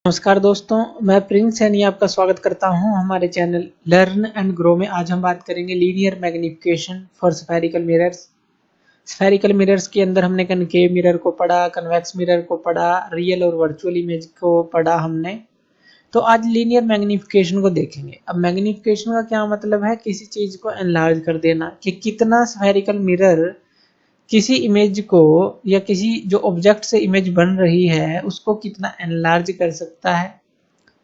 नमस्कार दोस्तों, मैं प्रिंस सैनी आपका स्वागत करता हूं हमारे चैनल लर्न एंड ग्रो में। आज हम बात करेंगे linear magnification for spherical mirrors. Spherical mirrors के अंदर हमने कनकेव मिरर को पढ़ा, कन्वेक्स मिरर को पढ़ा, रियल और वर्चुअल इमेज को पढ़ा हमने। तो आज लीनियर मैग्निफिकेशन को देखेंगे। अब मैग्निफिकेशन का क्या मतलब है? किसी चीज को एनलार्ज कर देना, कि कितना स्फेरिकल मिरर किसी इमेज को या किसी जो ऑब्जेक्ट से इमेज बन रही है उसको कितना एनलार्ज कर सकता है,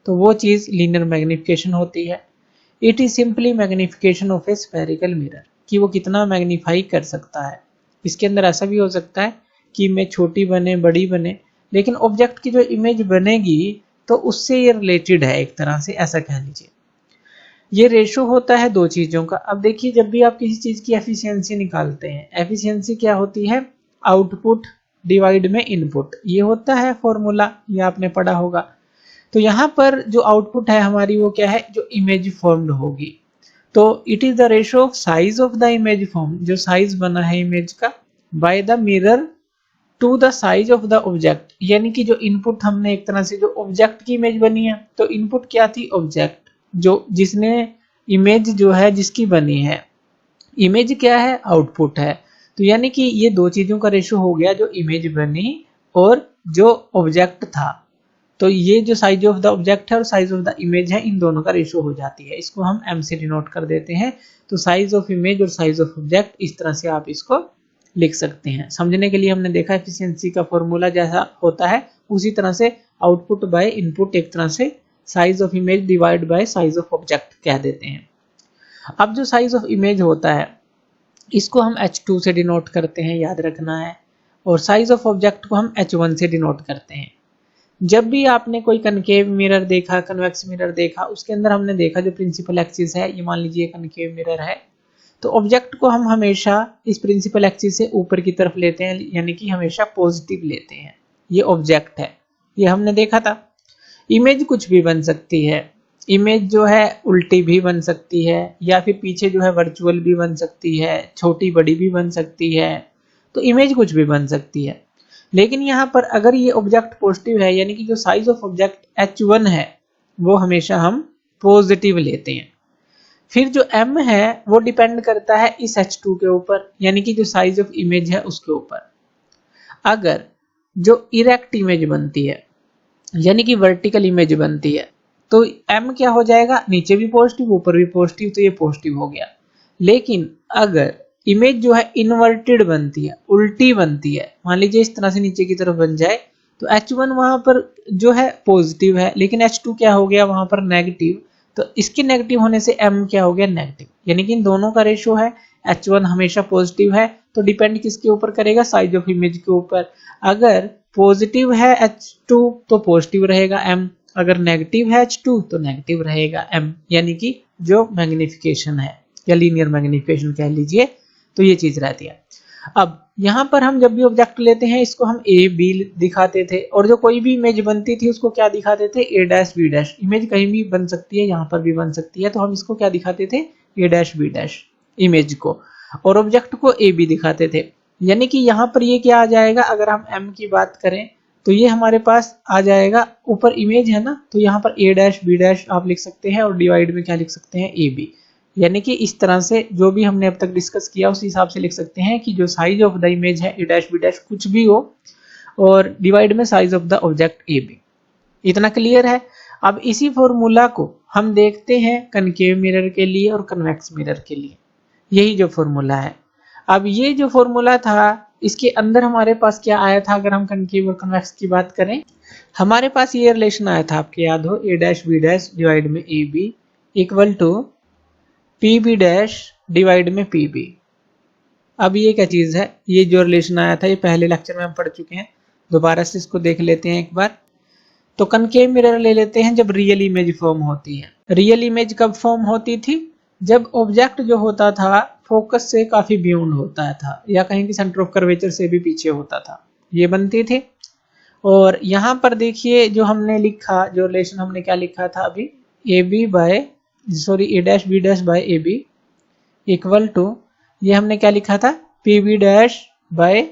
तो वो चीज लीनियर मैग्निफिकेशन होती है। It is simply magnification of A spherical mirror, कि वो कितना मैग्नीफाई कर सकता है। इसके अंदर ऐसा भी हो सकता है कि इमेज छोटी बने, बड़ी बने, लेकिन ऑब्जेक्ट की जो इमेज बनेगी तो उससे ये रिलेटेड है एक तरह से, ऐसा कह लीजिए। ये रेशो होता है दो चीजों का। अब देखिए, जब भी आप किसी चीज की एफिशिएंसी निकालते हैं, एफिशिएंसी क्या होती है? आउटपुट डिवाइड में इनपुट, ये होता है फॉर्मूला, ये आपने पढ़ा होगा। तो यहाँ पर जो आउटपुट है हमारी, वो क्या है? जो इमेज फॉर्म्ड होगी। तो it is the ratio of size of the image form, जो साइज बना है इमेज का, by the mirror to the size of the object. यानी कि जो इनपुट हमने एक तरह से, जो ऑब्जेक्ट की इमेज बनी है, तो इनपुट क्या थी? ऑब्जेक्ट, जो जिसने इमेज जो है जिसकी बनी है, इमेज क्या है? आउटपुट है। तो यानी कि ये दो चीजों का रेशो हो गया, जो इमेज बनी और जो ऑब्जेक्ट था। तो ये जो साइज ऑफ द ऑब्जेक्ट है और साइज ऑफ द इमेज है, इन दोनों का रेशो हो जाती है। इसको हम m से डिनोट कर देते हैं। तो साइज ऑफ इमेज और साइज ऑफ ऑब्जेक्ट, इस तरह से आप इसको लिख सकते हैं। समझने के लिए हमने देखा एफिशिएंसी का फॉर्मूला जैसा होता है, उसी तरह से आउटपुट बाय इनपुट एक तरह से size of image divide by size of object कह देते हैं। अब जो साइज ऑफ इमेज होता है, इसको हम h2 से डिनोट करते हैं, याद रखना है। और साइज ऑफ ऑब्जेक्ट को हम h1 से डिनोट करते हैं। जब भी आपने कोई कनकेव मिरर देखा, कन्वेक्स मिरर देखा, उसके अंदर हमने देखा जो प्रिंसिपल एक्सिस है, ये मान लीजिए कनकेव मिरर है, तो ऑब्जेक्ट को हम हमेशा इस प्रिंसिपल एक्सिस से ऊपर की तरफ लेते हैं, यानी कि हमेशा पॉजिटिव लेते हैं। ये ऑब्जेक्ट है, ये हमने देखा था। इमेज कुछ भी बन सकती है, इमेज जो है उल्टी भी बन सकती है, या फिर पीछे जो है वर्चुअल भी बन सकती है, छोटी बड़ी भी बन सकती है। तो इमेज कुछ भी बन सकती है। लेकिन यहाँ पर अगर ये ऑब्जेक्ट पॉजिटिव है, यानी कि जो साइज ऑफ ऑब्जेक्ट h1 है, वो हमेशा हम पॉजिटिव लेते हैं। फिर जो m है वो डिपेंड करता है इस h2 के ऊपर, यानी कि जो साइज ऑफ इमेज है उसके ऊपर। अगर जो इरेक्ट इमेज बनती है, यानी कि वर्टिकल इमेज बनती है, तो m क्या हो जाएगा? नीचे भी पॉजिटिव, ऊपर भी पॉजिटिव, तो ये पॉजिटिव हो गया। लेकिन अगर इमेज जो है इन्वर्टेड बनती है, उल्टी बनती है, मान लीजिए इस तरह से नीचे की तरफ बन जाए, तो h1 वहां पर जो है पॉजिटिव है, लेकिन h2 क्या हो गया? वहां पर नेगेटिव। तो इसके नेगेटिव होने से m क्या हो गया? नेगेटिव। यानी कि इन दोनों का रेशो है, h1 हमेशा पॉजिटिव है। तो डिपेंड किसके ऊपर करेगा? साइज ऑफ इमेज के ऊपर। अगर पॉजिटिव है h2 तो पॉजिटिव रहेगा m, अगर नेगेटिव है h2 तो नेगेटिव रहेगा m। यानी कि जो मैग्निफिकेशन है, या लीनियर मैग्निफिकेशन कह लीजिए, तो ये चीज रहती है। अब यहाँ पर हम जब भी ऑब्जेक्ट लेते हैं, इसको हम a b दिखाते थे, और जो कोई भी इमेज बनती थी उसको क्या दिखाते थे? a dash b dash. Image कहीं भी बन सकती है, यहाँ पर भी बन सकती है, तो हम इसको क्या दिखाते थे? a dash b dash image को, और ऑब्जेक्ट को a b दिखाते थे। यानी कि यहाँ पर ये क्या आ जाएगा? अगर हम m की बात करें तो ये हमारे पास आ जाएगा, ऊपर इमेज है ना, तो यहाँ पर a डैश b डैश आप लिख सकते हैं, और डिवाइड में क्या लिख सकते हैं? a b। यानी कि इस तरह से जो भी हमने अब तक डिस्कस किया उस हिसाब से लिख सकते हैं कि जो साइज ऑफ द इमेज है a डैश b डैश कुछ भी हो, और डिवाइड में size of the object a b। इतना क्लियर है? अब इसी फॉर्मूला को हम देखते हैं कनकेव मिरर के लिए और कन्वेक्स मिरर के लिए। यही जो फॉर्मूला है, अब ये जो फॉर्मूला था, इसके अंदर हमारे पास क्या आया था? अगर हम कनकेव और कन्वेक्स की बात करें, हमारे पास ये रिलेशन आया था, आपके याद हो, a dash b dash divide में a b equal to P B dash divide में पी बी। अब ये क्या चीज है? ये जो रिलेशन आया था, ये पहले लेक्चर में हम पढ़ चुके हैं, दोबारा से इसको देख लेते हैं एक बार। तो कनकेव मिरर ले लेते हैं जब रियल इमेज फॉर्म होती है। रियल इमेज कब फॉर्म होती थी? जब ऑब्जेक्ट जो होता था फोकस से काफी बियॉन्ड होता था, या कहीं की सेंटर ऑफ कर्वेचर से भी पीछे होता था, ये बनती थी। और यहाँ पर देखिए जो हमने लिखा, जो रिलेशन हमने क्या लिखा था अभी, a dash b dash by a b equal to, ये हमने क्या लिखा था? p b dash by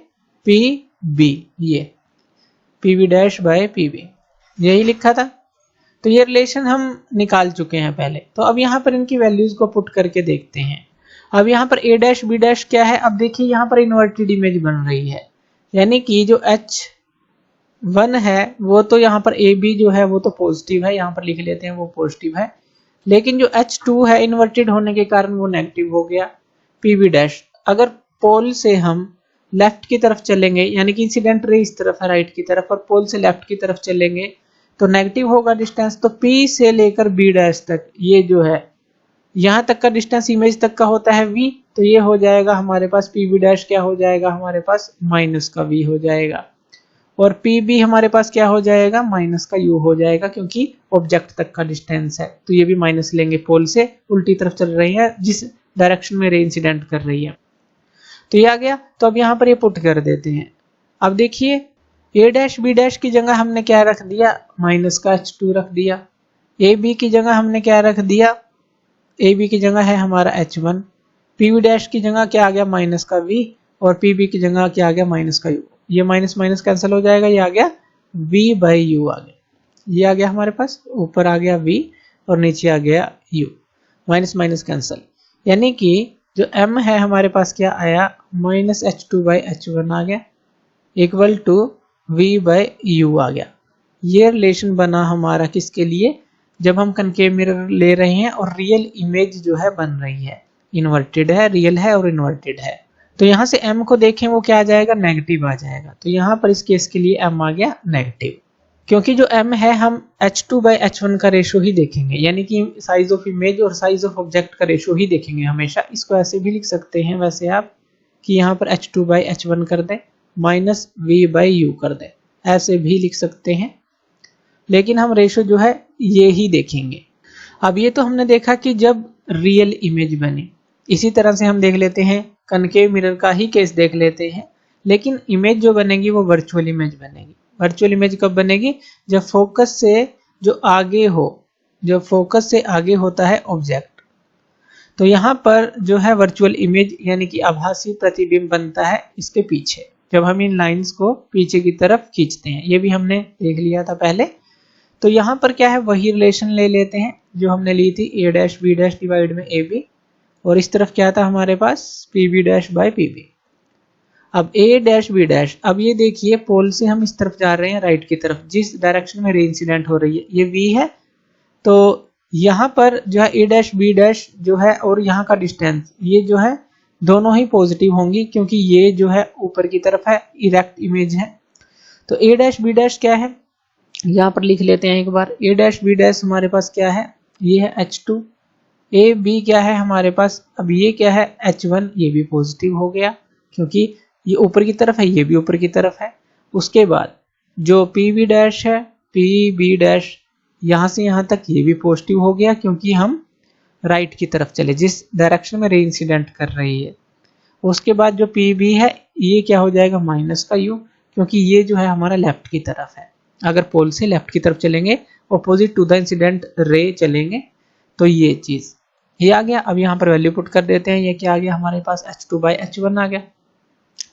p b। ये p b dash by p b, यही लिखा था। तो ये रिलेशन हम निकाल चुके हैं पहले। तो अब यहाँ पर इनकी वैल्यूज को पुट करके देखते हैं। अब यहाँ पर a डैश b डैश क्या है, अब देखिए यहाँ पर इन्वर्टेड इमेज बन रही है, यानी कि जो H1 है वो तो यहाँ पर AB जो है वो तो पॉजिटिव है, यहाँ पर लिख लेते हैं वो पॉजिटिव है, लेकिन जो H2 है इन्वर्टेड होने के कारण वो नेगेटिव हो गया। PB डैश अगर पोल से हम लेफ्ट की तरफ चलेंगे, यानी कि इंसिडेंट रे इस तरफ है राइट की तरफ, और पोल से लेफ्ट की तरफ चलेंगे तो नेगेटिव होगा डिस्टेंस। तो P से लेकर B डैश तक ये जो है यहाँ तक का डिस्टेंस इमेज तक का होता है V, तो ये हो जाएगा हमारे पास PB डैश क्या हो जाएगा हमारे पास माइनस का V हो जाएगा, और PB हमारे पास क्या हो जाएगा माइनस का U हो जाएगा, क्योंकि ऑब्जेक्ट तक का डिस्टेंस है। तो ये भी माइनस लेंगे, पोल से उल्टी तरफ चल रही है जिस डायरेक्शन में रे इंसिडेंट कर रही है। तो ये आ गया। तो अब यहाँ पर ये पुट कर देते हैं। अब देखिए a डैश b डैश की जगह हमने क्या रख दिया, माइनस का H2 रख दिया। ए बी की जगह हमने क्या रख दिया, ए बी की जगह है हमारा H1। pb डैश की जगह क्या आ गया माइनस का v, और pb की जगह क्या आ गया माइनस का u। ये माइनस माइनस कैंसिल हो जाएगा, ये आ गया v बाई u आ गया। ये आ गया हमारे पास, ऊपर आ गया v और नीचे आ गया u, माइनस माइनस कैंसिल, यानी कि जो m है हमारे पास क्या आया माइनस H2 बाई H1 आ गया, equal to v by u आ गया। ये रिलेशन बना हमारा किसके लिए, जब हम कनकेव मिरर ले रहे हैं और रियल इमेज जो है बन रही है, इन्वर्टेड है, रियल है और इन्वर्टेड है। तो यहाँ से m को देखें वो क्या आ जाएगा नेगेटिव आ जाएगा। तो यहाँ पर इस केस के लिए m आ गया नेगेटिव, क्योंकि जो m है हम H2 बाई H1 का रेशो ही देखेंगे, यानी कि साइज ऑफ इमेज और साइज ऑफ ऑब्जेक्ट का रेशो ही देखेंगे हमेशा। इसको ऐसे भी लिख सकते हैं वैसे आप कि यहाँ पर H2 बाई H1 कर दें माइनस v बाई u कर दें, ऐसे भी लिख सकते हैं, लेकिन हम रेशो जो है ये ही देखेंगे। अब ये तो हमने देखा कि जब रियल इमेज बने, इसी तरह से हम देख लेते हैं कनकेव मिरर का ही केस देख लेते हैं, लेकिन इमेज जो बनेगी वो वर्चुअल इमेज बनेगी। वर्चुअल इमेज कब बनेगी, जब फोकस से जो आगे हो, जब फोकस से आगे होता है ऑब्जेक्ट। तो यहाँ पर जो है वर्चुअल इमेज यानी कि आभासी प्रतिबिंब बनता है इसके पीछे, जब हम इन लाइंस को पीछे की तरफ खींचते हैं। ये भी हमने देख लिया था पहले। तो यहाँ पर क्या है वही रिलेशन ले लेते हैं जो हमने ली थी a dash b dash divide में ab, और इस तरफ क्या था हमारे पास pb डैश बाई pb। अब a डैश b डैश, अब ये देखिए पोल से हम इस तरफ जा रहे हैं राइट की तरफ, जिस डायरेक्शन में रे इंसिडेंट हो रही है ये v है। तो यहाँ पर जो है a डैश b डैश जो है और यहाँ का डिस्टेंस ये जो है दोनों ही पॉजिटिव होंगी, क्योंकि ये जो है ऊपर की तरफ है, इरेक्ट इमेज है। तो a डैश b डैश क्या है, यहाँ पर लिख लेते हैं एक बार। a डैश b डैश हमारे पास क्या है, ये है H2। a b क्या है हमारे पास, अब ये क्या है H1, ये भी पॉजिटिव हो गया क्योंकि ये ऊपर की तरफ है, ये भी ऊपर की तरफ है। उसके बाद जो pb डैश है, pb डैश यहाँ से यहाँ तक ये भी पॉजिटिव हो गया, क्योंकि हम राइट की तरफ चले जिस डायरेक्शन में रे इंसिडेंट कर रही है। उसके बाद जो pb है ये क्या हो जाएगा माइनस का u, क्योंकि ये जो है हमारा लेफ्ट की तरफ है। अगर पोल से लेफ्ट की तरफ चलेंगे, opposite to the incident ray चलेंगे, तो ये चीज ये आ गया। अब यहाँ पर वैल्यू पुट कर देते हैं। ये क्या आ गया हमारे पास H2 बाई H1 आ गया,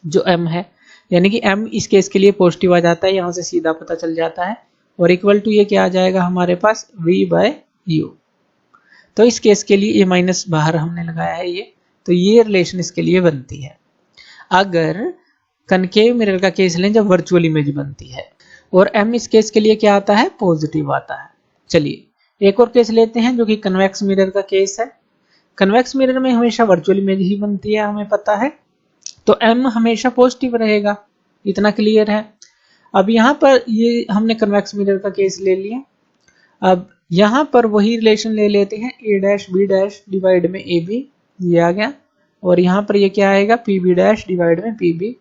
जो m है, यानी कि m इस केस के लिए पॉजिटिव आ जाता है, यहाँ से सीधा पता चल जाता है, और इक्वल टू ये क्या आ जाएगा हमारे पास v बाई u। तो इस केस के लिए ये माइनस बाहर हमने लगाया है ये, तो ये रिलेशन इसके लिए बनती है। अगर कनकेव मिरर का केस लें जब वर्चुअल इमेज बनती है, और m इस केस के लिए क्या आता है पॉजिटिव आता है। चलिए एक और केस लेते हैं जो कि कन्वेक्स मिरर का केस है। कन्वेक्स मिरर में हमेशा वर्चुअल इमेज ही बनती है, हमें पता है, तो m हमेशा पॉजिटिव रहेगा, इतना क्लियर है। अब यहाँ पर ये हमने कन्वेक्स मिरर का केस ले लिया। अब यहाँ पर वही रिलेशन ले लेते हैं a dash b dash divide में ab, ये आ गया, और यहाँ पर ये क्या आएगा pb डैश डिवाइड में pb।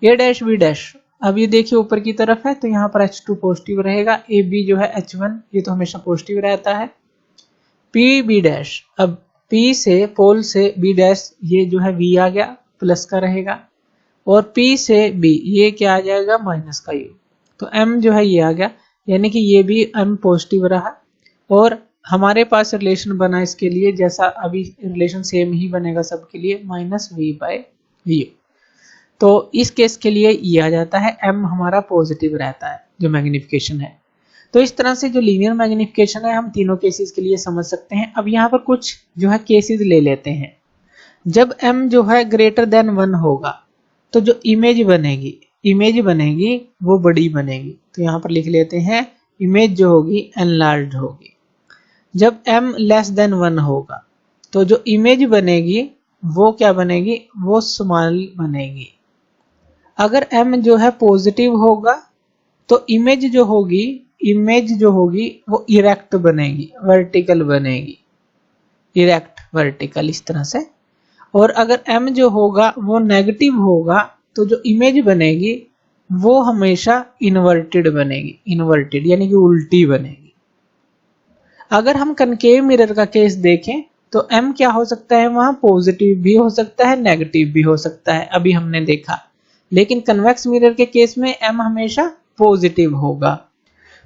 a dash b dash, अब ये देखिए ऊपर की तरफ है तो यहाँ पर H2 पॉजिटिव रहेगा, AB जो है H1 ये तो हमेशा पॉजिटिव रहता है। PB डैश, अब P से पोल से B डैश ये जो है V आ गया प्लस का रहेगा, और P से B ये क्या आ जाएगा माइनस का U। तो M जो है ये आ गया, यानी कि ये भी M पॉजिटिव रहा, और हमारे पास रिलेशन बना इसके लिए जैसा अभी रिलेशन सेम ही बनेगा सबके लिए माइनस V बाई U। तो इस केस के लिए ये आ जाता है, m हमारा पॉजिटिव रहता है जो मैग्निफिकेशन है। तो इस तरह से जो लीनियर मैग्निफिकेशन है हम तीनों केसेस के लिए समझ सकते हैं। अब यहाँ पर कुछ जो है केसेस ले लेते हैं। जब m जो है ग्रेटर देन 1 होगा तो जो इमेज बनेगी वो बड़ी बनेगी। तो यहाँ पर लिख लेते हैं इमेज जो होगी एनलार्ज्ड होगी। जब m लेस देन 1 होगा तो जो इमेज बनेगी वो क्या बनेगी, वो स्मॉल बनेगी। अगर m जो है पॉजिटिव होगा तो इमेज जो होगी वो इरेक्ट बनेगी, वर्टिकल बनेगी, इरेक्ट वर्टिकल इस तरह से। और अगर m जो होगा वो नेगेटिव होगा तो जो इमेज बनेगी वो हमेशा इन्वर्टेड बनेगी, इन्वर्टेड यानी कि उल्टी बनेगी। अगर हम कनकेव मिरर का केस देखें तो m क्या हो सकता है, वहां पॉजिटिव भी हो सकता है, नेगेटिव भी हो सकता है, अभी हमने देखा। लेकिन कन्वेक्स मिरर के केस में m हमेशा पॉजिटिव होगा।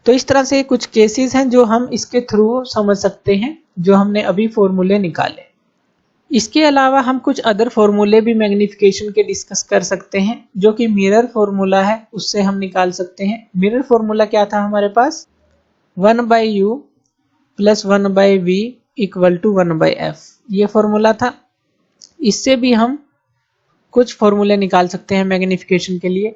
तो इस तरह से कुछ केसेस हैं जो हम इसके थ्रू समझ सकते हैं, जो हमने अभी फॉर्मूले निकाले। इसके अलावा हम कुछ अदर फॉर्मूले भी मैग्निफिकेशन के डिस्कस कर सकते हैं, जो कि मिरर फॉर्मूला है उससे हम निकाल सकते हैं। मिरर फॉर्मूला क्या था हमारे पास, 1/u plus 1/v equal to 1/f, ये फॉर्मूला था। इससे भी हम कुछ फॉर्मूले निकाल सकते हैं मैग्निफिकेशन के लिए।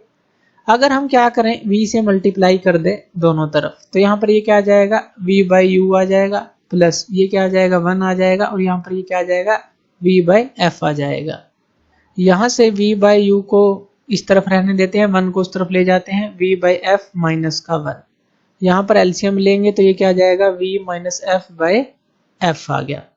अगर हम क्या करें, v से मल्टीप्लाई कर दे दोनों तरफ, तो यहाँ पर ये क्या आ जाएगा, v/u आ जाएगा, प्लस ये क्या आ जाएगा 1 आ जाएगा, और यहाँ पर ये क्या आ जाएगा v/f आ जाएगा। यहाँ से v/u को इस तरफ रहने देते हैं, 1 को उस तरफ ले जाते हैं, v/f माइनस का 1। यहाँ पर एलसीएम लेंगे तो ये क्या आ जाएगा, v माइनस f/f आ गया।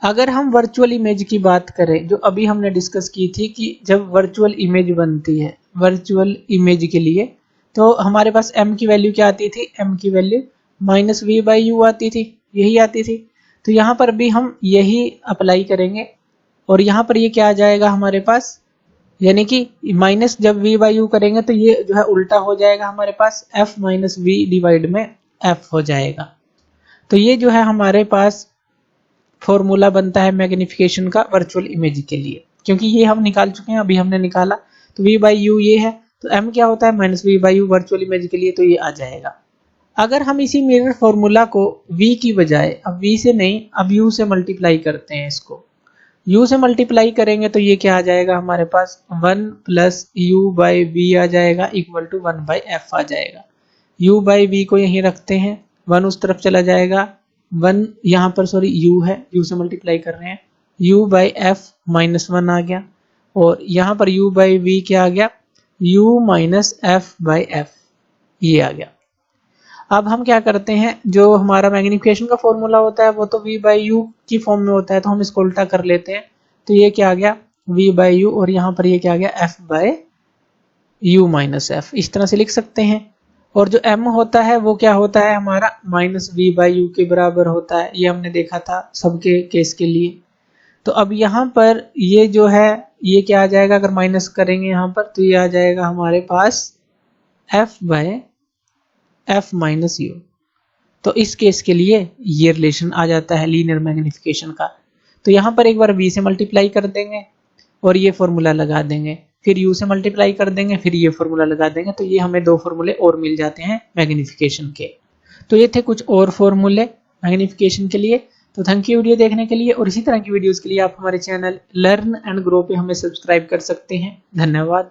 अगर हम वर्चुअल इमेज की बात करें, जो अभी हमने डिस्कस की थी कि जब वर्चुअल इमेज बनती है वर्चुअल इमेज के लिए, तो हमारे पास m की वैल्यू क्या आती थी, m की वैल्यू माइनस v/u आती थी, यही आती थी। तो यहाँ पर भी हम यही अप्लाई करेंगे, और यहाँ पर ये क्या आ जाएगा हमारे पास, यानी कि माइनस जब v/u करेंगे तो ये जो है उल्टा हो जाएगा, हमारे पास f माइनस v डिवाइड में f हो जाएगा। तो ये जो है हमारे पास फॉर्मूला बनता है मैग्निफिकेशन का वर्चुअल इमेज के लिए, क्योंकि ये हम निकाल चुके हैं, अभी हमने निकाला। तो v/u ये है, तो m क्या होता है माइनस v/u वर्चुअल इमेज के लिए, तो ये आ जाएगा। अगर हम इसी मिरर फॉर्मूला को v की बजाय, अब v से नहीं, अब u से मल्टीप्लाई करते हैं, इसको u से मल्टीप्लाई करेंगे तो ये क्या आ जाएगा हमारे पास, 1 प्लस u/v आ जाएगा इक्वल टू 1/f आ जाएगा। u/v को यहीं रखते हैं, 1 उस तरफ चला जाएगा, 1 यहाँ पर सॉरी u है, u से मल्टीप्लाई कर रहे हैं, u/f माइनस 1 आ गया, और यहाँ पर u/v क्या आ गया, u माइनस f/f, ये आ गया। अब हम क्या करते हैं, जो हमारा मैग्निफिकेशन का फॉर्मूला होता है वो तो v/u की फॉर्म में होता है, तो हम इसको उल्टा कर लेते हैं। तो ये क्या आ गया v/u, और यहाँ पर ये क्या आ गया f/u माइनस f, इस तरह से लिख सकते हैं। और जो m होता है वो क्या होता है हमारा माइनस v/u के बराबर होता है, ये हमने देखा था सबके केस के लिए। तो अब यहाँ पर ये जो है ये क्या आ जाएगा, अगर माइनस करेंगे यहाँ पर तो ये आ जाएगा हमारे पास f/f माइनस u। तो इस केस के लिए ये रिलेशन आ जाता है लीनियर मैग्निफिकेशन का। तो यहाँ पर एक बार v से मल्टीप्लाई कर देंगे और ये फॉर्मूला लगा देंगे, फिर u से मल्टीप्लाई कर देंगे, फिर ये फॉर्मूला लगा देंगे, तो ये हमें 2 फॉर्मूले और मिल जाते हैं मैग्निफिकेशन के। तो ये थे कुछ और फॉर्मूले मैग्निफिकेशन के लिए। तो थैंक यू वीडियो देखने के लिए, और इसी तरह की वीडियोस के लिए आप हमारे चैनल लर्न एंड ग्रो पे हमें सब्सक्राइब कर सकते हैं। धन्यवाद।